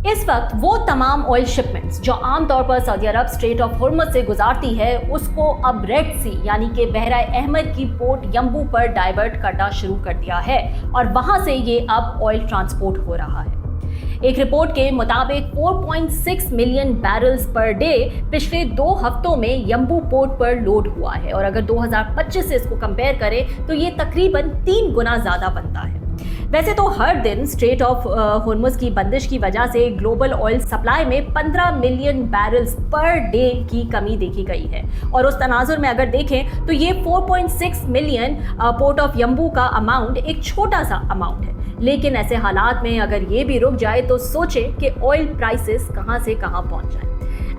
इस वक्त वो तमाम ऑयल शिपमेंट्स जो आम तौर पर Saudi Arab straight of Hormuz से गुजारती है, उसको अब रेड सी यानी कि बहरा अहमद की पोर्ट यम्बू पर डाइवर्ट करना शुरू कर दिया है और वहां से ये अब ऑयल ट्रांसपोर्ट हो रहा है। एक रिपोर्ट के मुताबिक 4.6 मिलियन बैरल्स पर डे पिछले 2 हफ्तों में यम्बू पोर्ट पर लोड हुआ है और अगर 2025 से इसको कंपेयर करें तो ये तकरीबन 3 गुना ज़्यादा बनता है। वैसे तो हर दिन स्ट्रेट ऑफ हुर्मुज़ की बंदिश की वजह से ग्लोबल ऑयल सप्लाई में 15 मिलियन बैरल्स पर डे की कमी देखी गई है और उस तनाजुर में अगर देखें तो ये 4.6 मिलियन पोर्ट ऑफ यम्बू का अमाउंट एक छोटा सा अमाउंट है। लेकिन ऐसे हालात में अगर ये भी रुक जाए तो सोचें कि ऑयल प्राइसेस कहां से कहां पहुंच जाए।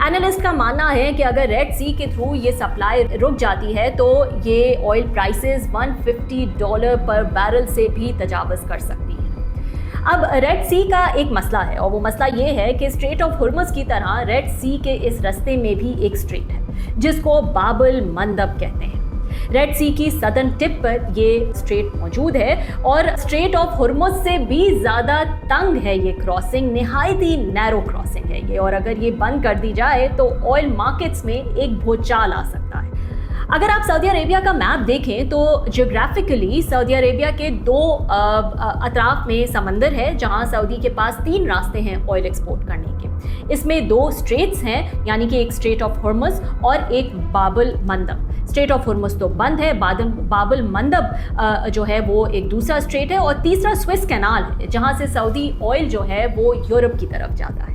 एनालिस्ट का मानना है कि अगर रेड सी के थ्रू ये सप्लाई रुक जाती है तो ये ऑयल प्राइसेस $150 पर बैरल से भी तजावज़ कर सकती है। अब रेड सी का एक मसला है और वो मसला ये है कि स्ट्रेट ऑफ हुर्मुज़ की तरह रेड सी के इस रास्ते में भी एक स्ट्रेट है जिसको बाबुल मंदब कहते हैं। रेड सी की सदर्न टिप पर ये स्ट्रेट मौजूद है और स्ट्रेट ऑफ हुर्मुज़ से भी ज़्यादा तंग है ये क्रॉसिंग, निहायत ही नैरो क्रॉसिंग है ये और अगर ये बंद कर दी जाए तो ऑयल मार्केट्स में एक भूचाल आ सकता है। अगर आप सऊदी अरेबिया का मैप देखें तो जियोग्राफिकली सऊदी अरेबिया के 2 अतराफ में समंदर है जहां सऊदी के पास 3 रास्ते हैं ऑयल एक्सपोर्ट करने के। इसमें 2 स्ट्रेट्स हैं यानी कि एक स्ट्रेट ऑफ हुर्मुज़ और एक बाबुल मंदब। स्ट्रेट ऑफ हुर्मुज़ तो बंद है, बाबुल मंदब जो है वो एक दूसरा स्ट्रेट है और तीसरा स्विस कैनाल है जहां से सऊदी ऑयल जो है वो यूरोप की तरफ जाता है।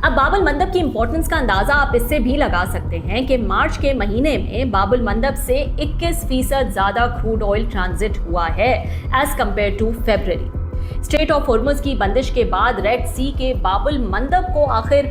अब बाबुल मंदब की इंपॉर्टेंस का अंदाज़ा आप इससे भी लगा सकते हैं कि मार्च के महीने में बाबुल मंदब से 21% ज़्यादा क्रूड ऑयल ट्रांजिट हुआ है एज कम्पेयर टू फरवरी। स्ट्रेट ऑफ हुर्मुज़ की बंदिश के बाद रेड सी के बाबुल मंदब को आखिर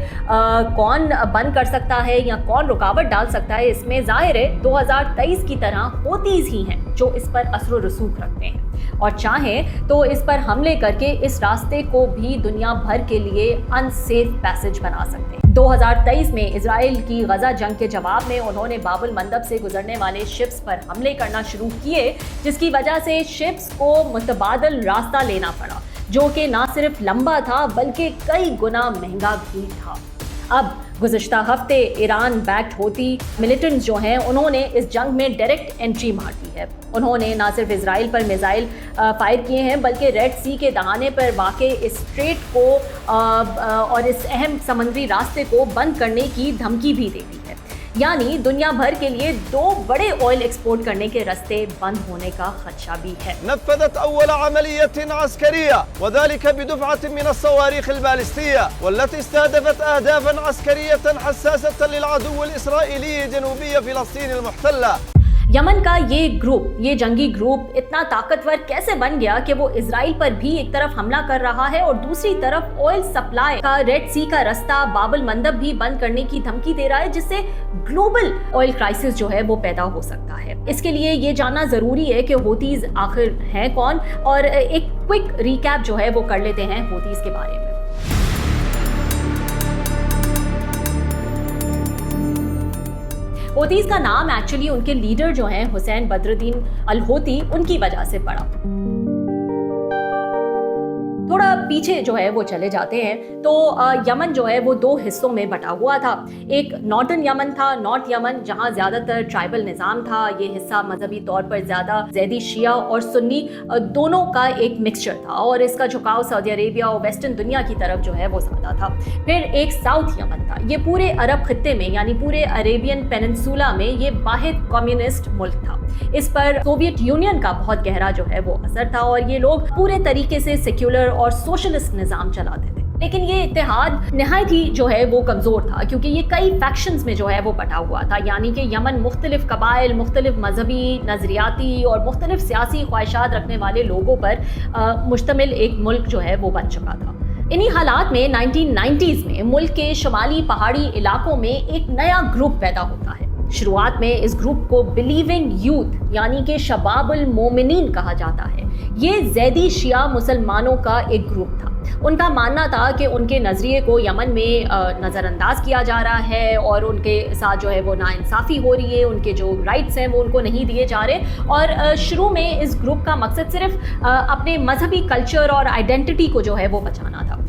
कौन बंद कर सकता है या कौन रुकावट डाल सकता है, इसमें जाहिर है 2023 की तरह हूतीज़ ही हैं जो इस पर असर रसूख रखते हैं और चाहें तो इस पर हमले करके इस रास्ते को भी दुनिया भर के लिए अनसेफ पैसेज बना सकते हैं। 2023 में इजराइल की गजा जंग के जवाब में उन्होंने बाबुल मंदब से गुजरने वाले शिप्स पर हमले करना शुरू किए जिसकी वजह से शिप्स को मुतबादल रास्ता लेना पड़ा जो कि ना सिर्फ लंबा था बल्कि कई गुना महंगा भी था। अब गुज़िश्ता हफ्ते ईरान बैक्ड हूती मिलिटेंट्स जो हैं उन्होंने इस जंग में डायरेक्ट एंट्री मार दी है। उन्होंने ना सिर्फ इजराइल पर मिसाइल फायर किए हैं बल्कि रेड सी के दहाने पर वाक़े इस स्ट्रेट को और इस अहम समुद्री रास्ते को बंद करने की धमकी भी दे दी है। यानी दुनिया भर के लिए 2 बड़े ऑयल एक्सपोर्ट करने के रास्ते बंद होने का खदशा भी है। नफذت أول عملية عسكرية وذلك بدفعة من الصواريخ البالستية والتي استهدفت أهدافا عسكرية حساسة للعدو الإسرائيلي جنوبي فلسطين المحتلة। यमन का ये जंगी ग्रुप इतना ताकतवर कैसे बन गया कि वो इजराइल पर भी एक तरफ हमला कर रहा है और दूसरी तरफ ऑयल सप्लाई का रेड सी का रास्ता बाबुल मंदब भी बंद करने की धमकी दे रहा है जिससे ग्लोबल ऑयल क्राइसिस जो है वो पैदा हो सकता है। इसके लिए ये जानना जरूरी है कि हूतीज आखिर हैं कौन और एक क्विक रिकैप जो है वो कर लेते हैं हूतीज के बारे में। हूतीज़ का नाम एक्चुअली उनके लीडर जो हैं हुसैन बद्रुद्दीन अल हूती उनकी वजह से पड़ा। थोड़ा पीछे जो है वो चले जाते हैं तो यमन जो है वो 2 हिस्सों में बटा हुआ था। एक नॉर्दर्न यमन था, नॉर्थ यमन, जहां ज्यादातर ट्राइबल निज़ाम था। ये हिस्सा मजहबी तौर पर ज्यादा ज़ैदी शिया और सुन्नी दोनों का एक मिक्सचर था और इसका झुकाव सऊदी अरेबिया और वेस्टर्न दुनिया की तरफ जो है वो ज़्यादा था। फिर एक साउथ यमन था, ये पूरे अरब खित्ते में यानी पूरे अरेबियन पेनिनसुला में ये वाहिद कम्युनिस्ट मुल्क था। इस पर सोवियत यूनियन का बहुत गहरा जो है वो असर था और ये लोग पूरे तरीके से सेक्युलर और सोशलिस्ट निज़ाम चलाते थे। लेकिन ये इत्तेहाद निहायत ही जो है वो कमज़ोर था क्योंकि ये कई फैक्शंस में जो है वो बटा हुआ था। यानी कि यमन मुख्तलिफ कबाइल, मुख्तलिफ मजहबी, नज़रियाती और मुख्तलिफ सियासी ख्वाहिशात रखने वाले लोगों पर मुश्तमिल एक मुल्क जो है वो बन चुका था। इन्हीं हालात में 1990s में मुल्क के शुमाली पहाड़ी इलाकों में एक नया ग्रुप पैदा होता है। शुरुआत में इस ग्रुप को बिलीविंग यूथ यानी कि शबाबुल मोमिनीन कहा जाता है। ये ज़ैदी शिया मुसलमानों का एक ग्रुप था। उनका मानना था कि उनके नज़रिए को यमन में नज़रअंदाज किया जा रहा है और उनके साथ जो है वो नाइंसाफ़ी हो रही है, उनके जो राइट्स हैं वो उनको नहीं दिए जा रहे। और शुरू में इस ग्रुप का मकसद सिर्फ अपने मजहबी कल्चर और आइडेंटिटी को जो है वो बचाना था।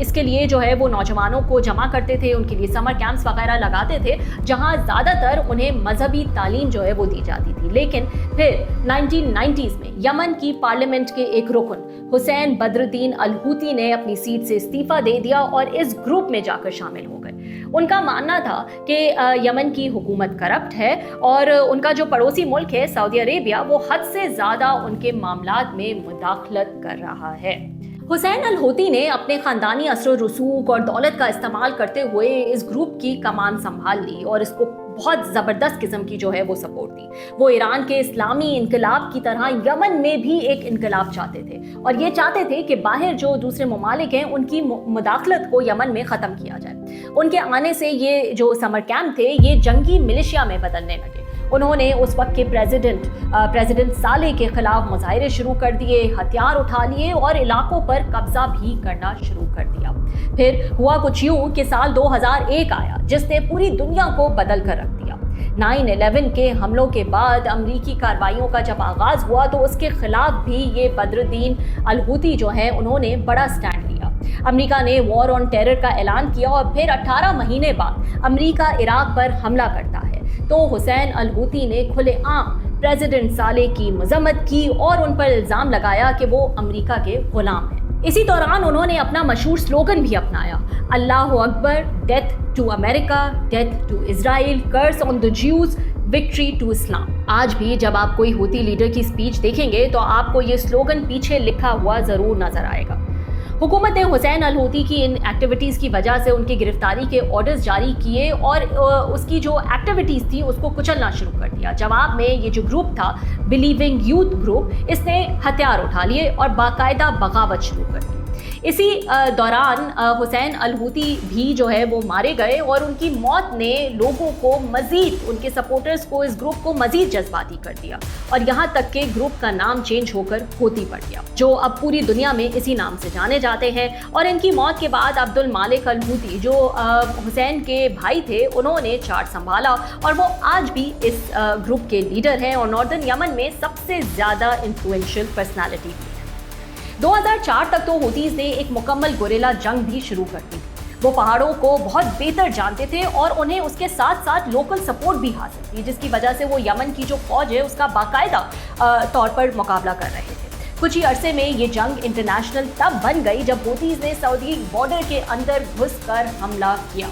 इसके लिए जो है वो नौजवानों को जमा करते थे, उनके लिए समर कैंप्स वगैरह लगाते थे जहां ज़्यादातर उन्हें मजहबी तालीम जो है वो दी जाती थी। लेकिन फिर 1990s में यमन की पार्लियामेंट के एक रुकन हुसैन बद्रुद्दीन अल हूती ने अपनी सीट से इस्तीफा दे दिया और इस ग्रुप में जाकर शामिल हो गए। उनका मानना था कि यमन की हुकूमत करप्ट है और उनका जो पड़ोसी मुल्क है सऊदी अरेबिया वो हद से ज़्यादा उनके मामलात में मुदाखलत कर रहा है। हुसैन अल हूती ने अपने ख़ानदानी असर रसूख और दौलत का इस्तेमाल करते हुए इस ग्रुप की कमान संभाल ली और इसको बहुत ज़बरदस्त किस्म की जो है वो सपोर्ट दी। वो ईरान के इस्लामी इनकलाब की तरह यमन में भी एक इनकलाब चाहते थे और ये चाहते थे कि बाहर जो दूसरे ममालिक हैं उनकी मुदाखलत को यमन में ख़त्म किया जाए। उनके आने से ये जो समर कैंप थे ये जंगी मिलिशिया में बदलने लगे। उन्होंने उस वक्त के प्रेसिडेंट साले के खिलाफ मुजाहरे शुरू कर दिए, हथियार उठा लिए और इलाकों पर कब्जा भी करना शुरू कर दिया। फिर हुआ कुछ यूं कि साल 2001 आया जिसने पूरी दुनिया को बदल कर रख दिया। 9/11 के हमलों के बाद अमरीकी कार्रवाइयों का जब आगाज हुआ तो उसके खिलाफ भी ये बद्रुद्दीन अल हूती जो है उन्होंने बड़ा स्टैंड लिया। अमेरिका ने वॉर ऑन टेरर का ऐलान किया और फिर 18 महीने बाद अमेरिका इराक पर हमला करता है तो हुसैन अल हूती ने खुलेआम प्रेसिडेंट साले की मजम्मत की और उन पर इल्ज़ाम लगाया कि वो अमेरिका के गुलाम हैं। इसी दौरान उन्होंने अपना मशहूर स्लोगन भी अपनाया, अल्लाह अकबर, death to America, death to Israel, curse on the Jews, victory to Islam. आज भी जब आप कोई हूती लीडर की स्पीच देखेंगे तो आपको ये स्लोगन पीछे लिखा हुआ ज़रूर नजर आएगा। हुकूमत ने हुसैन अल हूती की इन एक्टिविटीज़ की वजह से उनकी गिरफ्तारी के ऑर्डर्स जारी किए और उसकी जो एक्टिविटीज़ थी उसको कुचलना शुरू कर दिया। जवाब में ये जो ग्रुप था बिलीविंग यूथ ग्रुप, इसने हथियार उठा लिए और बाकायदा बगावत शुरू कर दी। इसी दौरान हुसैन अल हूती भी जो है वो मारे गए और उनकी मौत ने लोगों को मज़ीद, उनके सपोर्टर्स को, इस ग्रुप को मज़ीद जज्बाती कर दिया और यहाँ तक कि ग्रुप का नाम चेंज होकर हूती पड़ गया, जो अब पूरी दुनिया में इसी नाम से जाने जाते हैं। और इनकी मौत के बाद अब्दुल मालिक अल हूती जो हुसैन के भाई थे उन्होंने चार्ज संभाला और वो आज भी इस ग्रुप के लीडर हैं और नॉर्दर्न यमन में सबसे ज़्यादा इन्फ्लुएंशियल पर्सनैलिटी भी। 2004 तक तो हूतीज़ ने एक मुकम्मल गुरिल्ला जंग भी शुरू कर दी। वो पहाड़ों को बहुत बेहतर जानते थे और उन्हें उसके साथ साथ लोकल सपोर्ट भी हासिल थी, जिसकी वजह से वो यमन की जो फौज है उसका बाकायदा तौर पर मुकाबला कर रहे थे। कुछ ही अरसे में ये जंग इंटरनेशनल तब बन गई जब हूतीज़ ने सऊदी बॉर्डर के अंदर घुसकर हमला किया।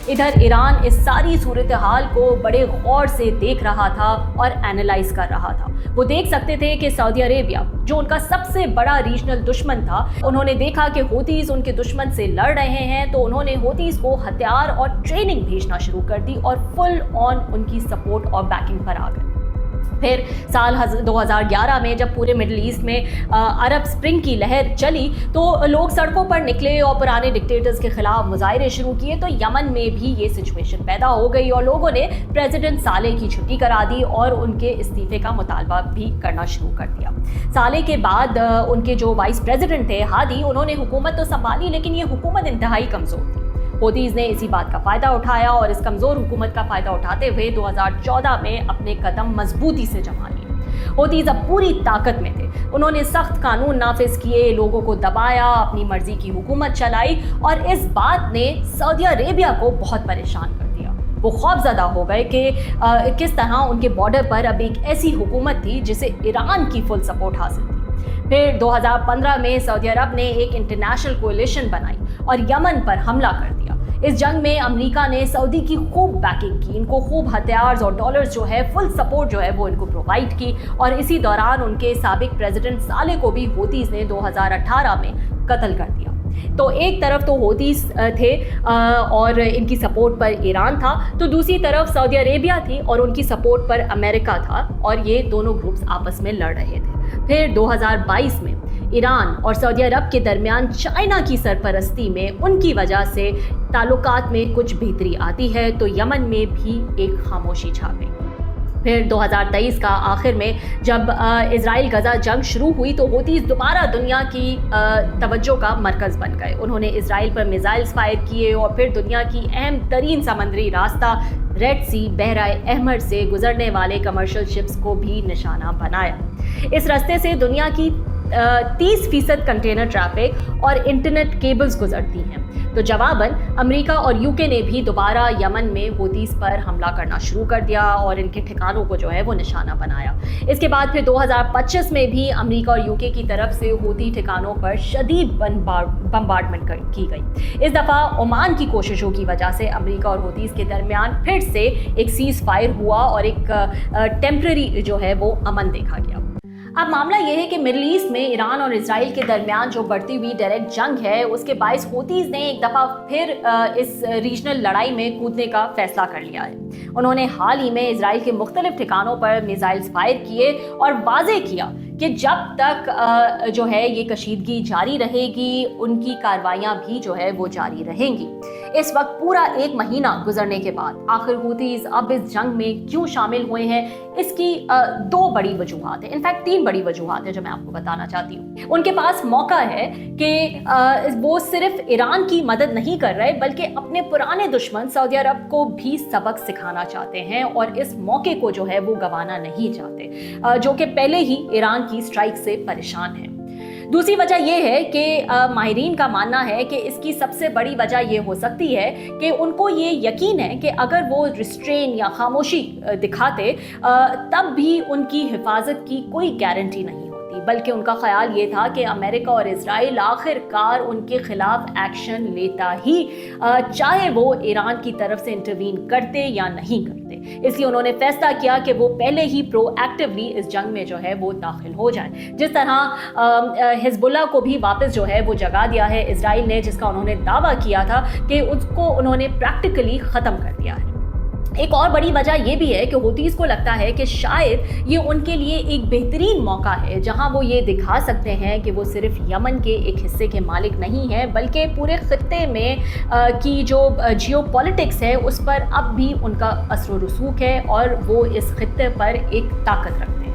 इधर ईरान इस सारी सूरत हाल को बड़े गौर से देख रहा था और एनालाइज कर रहा था। वो देख सकते थे कि सऊदी अरेबिया जो उनका सबसे बड़ा रीजनल दुश्मन था, उन्होंने देखा कि हूतीज़ उनके दुश्मन से लड़ रहे हैं तो उन्होंने हूतीज़ को हथियार और ट्रेनिंग भेजना शुरू कर दी और फुल ऑन उनकी सपोर्ट और बैकिंग पर आ गए। फिर साल 2011 में जब पूरे मिडिल ईस्ट में अरब स्प्रिंग की लहर चली तो लोग सड़कों पर निकले और पुराने डिक्टेटर्स के खिलाफ मुजाहरे शुरू किए, तो यमन में भी ये सिचुएशन पैदा हो गई और लोगों ने प्रेसिडेंट साले की छुट्टी करा दी और उनके इस्तीफे का मुतालबा भी करना शुरू कर दिया। साले के बाद उनके जो वाइस प्रेसिडेंट थे हादी, उन्होंने हुकूमत तो संभाली लेकिन ये हुकूमत इंतहाई कमज़ोर थी। हूतीज़ ने इसी बात का फ़ायदा उठाया और इस कमज़ोर हुकूमत का फ़ायदा उठाते हुए 2014 में अपने कदम मजबूती से जमा लिए। हूतीज़ अब पूरी ताकत में थे। उन्होंने सख्त कानून नाफिज किए, लोगों को दबाया, अपनी मर्जी की हुकूमत चलाई और इस बात ने सऊदी अरेबिया को बहुत परेशान कर दिया। वो खौफज़दा हो गए कि किस तरह उनके बॉर्डर पर अब एक ऐसी हुकूमत थी जिसे ईरान की फुल सपोर्ट हासिल थी। फिर 2015 में सऊदी अरब ने एक इंटरनेशनल कोलिशन बनाई और यमन पर हमला कर दिया। इस जंग में अमेरिका ने सऊदी की खूब बैकिंग की, इनको खूब हथियार और डॉलर्स जो है फुल सपोर्ट जो है वो इनको प्रोवाइड की और इसी दौरान उनके साबिक प्रेसिडेंट साले को भी हूतीज़ ने 2018 में कत्ल कर दिया। तो एक तरफ तो हूतीज़ थे और इनकी सपोर्ट पर ईरान था, तो दूसरी तरफ सऊदी अरेबिया थी और उनकी सपोर्ट पर अमेरिका था और ये दोनों ग्रुप्स आपस में लड़ रहे थे। फिर 2022 में ईरान और सऊदी अरब के दरमियान चाइना की सरपरस्ती में उनकी वजह से ताल्लुकात में कुछ बेहतरी आती है तो यमन में भी एक खामोशी छा गई। फिर 2023 का आखिर में जब इजराइल गजा जंग शुरू हुई तो हूतीज़ दोबारा दुनिया की तवज्जो का मरकज़ बन गए। उन्होंने इजराइल पर मिसाइल्स फायर किए और फिर दुनिया की अहम तरीन समंदरी रास्ता रेड सी, बहराए अहमर से गुजरने वाले कमर्शियल शिप्स को भी निशाना बनाया। इस रास्ते से दुनिया की 30% कंटेनर ट्रैफिक और इंटरनेट केबल्स गुजरती हैं। तो जवाबन अमेरिका और यूके ने भी दोबारा यमन में हूतीस पर हमला करना शुरू कर दिया और इनके ठिकानों को जो है वो निशाना बनाया। इसके बाद फिर 2025 में भी अमेरिका और यूके की तरफ से हूती ठिकानों पर शदीद बम्बार्डमेंट की गई। इस दफ़ा ओमान की कोशिशों की वजह से अमेरिका और हूतीस के दरमियान फिर से एक सीज फायर हुआ और एक टेम्पररी जो है वो अमन देखा गया। अब मामला यह है कि मिडल ईस्ट में ईरान और इजराइल के दरमियान जो बढ़ती हुई डायरेक्ट जंग है उसके बायस हूतीज ने एक दफ़ा फिर इस रीजनल लड़ाई में कूदने का फैसला कर लिया है। उन्होंने हाल ही में इजराइल के मुख्तलिफ ठिकानों पर मिसाइल्स फायर किए और वाज़ेह किया कि जब तक जो है ये कशीदगी जारी रहेगी उनकी कार्रवाइयाँ भी जो है वो जारी रहेंगी। इस वक्त पूरा 1 महीना गुजरने के बाद आखिर हूतीज अब इस जंग में क्यों शामिल हुए हैं, इसकी 2 बड़ी वजूहात है, इनफैक्ट 3 बड़ी वजूहात है जो मैं आपको बताना चाहती हूँ। उनके पास मौका है कि वो सिर्फ ईरान की मदद नहीं कर रहे बल्कि अपने पुराने दुश्मन सऊदी अरब को भी सबक सिखाना चाहते हैं और इस मौके को जो है वो गंवाना नहीं चाहते, जो कि पहले ही ईरान की स्ट्राइक से परेशान है। दूसरी वजह यह है कि माहिरीन का मानना है कि इसकी सबसे बड़ी वजह यह हो सकती है कि उनको ये यकीन है कि अगर वो रिस्ट्रेन या खामोशी दिखाते तब भी उनकी हिफाजत की कोई गारंटी नहीं होती, बल्कि उनका ख्याल ये था कि अमेरिका और इजराइल आखिरकार उनके खिलाफ एक्शन लेता ही, चाहे वो ईरान की तरफ से इंटरवीन करते या नहीं करते। इसलिए उन्होंने फैसला किया कि वो पहले ही प्रोएक्टिवली इस जंग में जो है वो दाखिल हो जाए। जिस तरह हिजबुल्लाह को भी वापस जो है वो जगा दिया है इजराइल ने, जिसका उन्होंने दावा किया था कि उसको उन्होंने प्रैक्टिकली ख़त्म कर दिया है। एक और बड़ी वजह यह भी है कि हूतीस को लगता है कि शायद ये उनके लिए एक बेहतरीन मौका है जहां वो ये दिखा सकते हैं कि वो सिर्फ यमन के एक हिस्से के मालिक नहीं हैं बल्कि पूरे खित्ते में की जो जियोपॉलिटिक्स है उस पर अब भी उनका असर रसूख है और वो इस खित्ते पर एक ताकत रखते हैं।